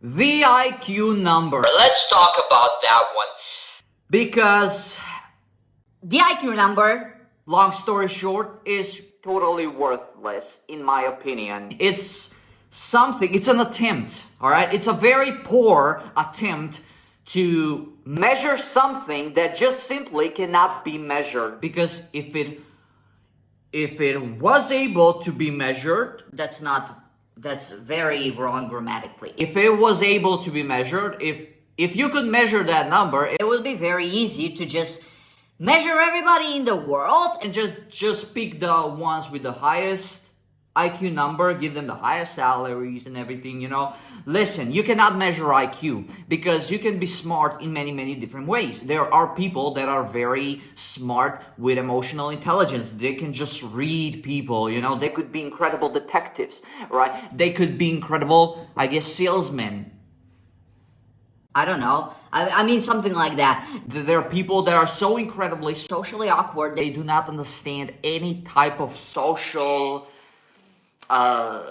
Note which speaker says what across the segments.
Speaker 1: The IQ number.
Speaker 2: Let's talk about that one.
Speaker 1: Because
Speaker 3: The IQ number,
Speaker 1: long story short, is
Speaker 2: Totally worthless, in my opinion.
Speaker 1: it's an attempt, all right? It's a very poor attempt to
Speaker 2: Measure something that just simply cannot be measured.
Speaker 1: because if it was able to be measured,
Speaker 3: that's very wrong grammatically.
Speaker 1: if it was able to be measured, if you could measure that number
Speaker 3: It would be very easy to just measure everybody in the world
Speaker 1: and just pick the ones with the highest IQ number, give them the highest salaries and everything, you know. Listen, you cannot measure IQ because you can be smart in many different ways. There are people that are very smart with emotional intelligence. They can just read people, you know.
Speaker 2: They could be incredible detectives, right?
Speaker 1: They could be incredible, I guess, salesmen.
Speaker 3: I don't know. I mean something like that.
Speaker 1: There are people that are so incredibly
Speaker 3: Socially awkward.
Speaker 1: they do not understand any type of social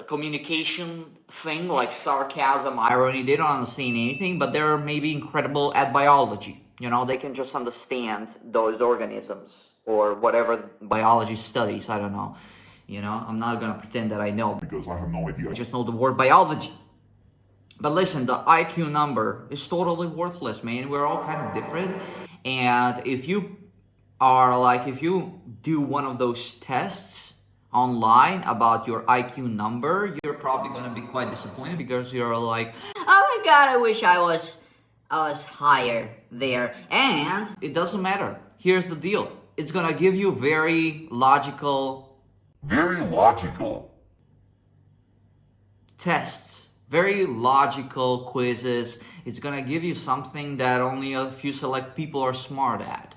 Speaker 1: communication thing like sarcasm, irony. They don't understand anything, but they're maybe incredible at biology. You know,
Speaker 2: They can just understand those organisms or whatever.
Speaker 1: biology studies. I don't know. You know, I'm not gonna pretend that I know.
Speaker 4: because I have no idea.
Speaker 1: I just know the word biology. But listen, the IQ number is totally worthless, man. We're all kind of different. And if you do one of those tests online about your IQ number, you're probably gonna be quite disappointed because you're like,
Speaker 3: Oh my god, I wish I was higher there. And
Speaker 1: it doesn't matter. Here's the deal. It's gonna give you very logical
Speaker 4: Very logical.
Speaker 1: tests, very logical quizzes. It's gonna give you something that only a few select people are smart at.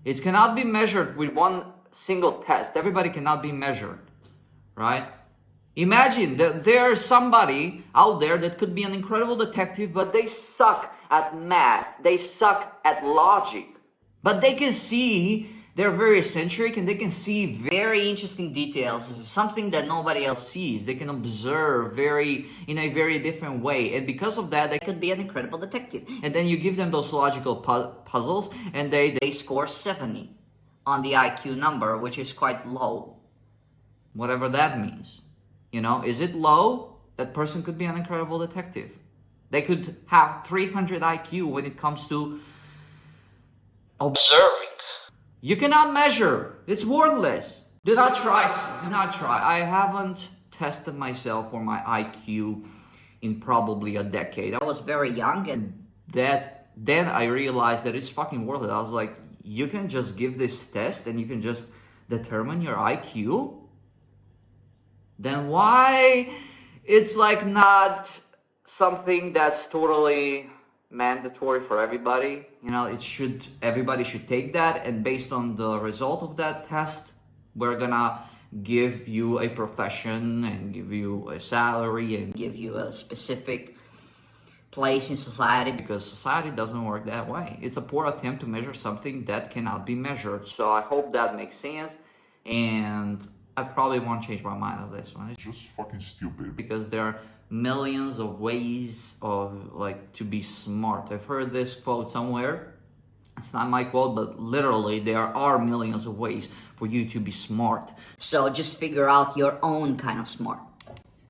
Speaker 1: It cannot be measured with
Speaker 2: One single test.
Speaker 1: everybody cannot be measured, right? Imagine that there's somebody out there that could be an incredible detective,
Speaker 2: But they suck at math. They suck at logic.
Speaker 1: but they can see, they're very eccentric and they can see
Speaker 3: very interesting details, something that nobody else
Speaker 1: sees. They can observe in a very different way, and because of that,
Speaker 3: could be an incredible detective.
Speaker 1: and then you give them those logical puzzles, and they
Speaker 3: They score 70 on the IQ number, which is quite low.
Speaker 1: whatever that means. You know, is it low? That person could be an incredible detective. They could have 300 IQ when it comes to
Speaker 2: Observing.
Speaker 1: You cannot measure. It's worthless. Do not try. Do not try. I haven't tested myself for my IQ in probably a decade.
Speaker 3: I was very young and
Speaker 1: Then I realized that it's fucking worthless. I was like, you can just give this test and you can just determine your IQ? Then why it's like not
Speaker 2: Something that's totally mandatory for everybody.
Speaker 1: you know, everybody should take that, and based on the result of that test, we're gonna give you a profession and give you a salary and
Speaker 3: give you a specific place in society.
Speaker 1: because society doesn't work that way. It's a poor attempt to measure something that cannot be measured.
Speaker 2: So I hope that makes sense.
Speaker 1: And I probably won't change my mind on this one. It's
Speaker 4: Just fucking stupid.
Speaker 1: because there are millions of ways of to be smart. I've heard this quote somewhere. It's not my quote, but literally there are millions of ways for you to be smart.
Speaker 3: So just figure out your own kind of smart.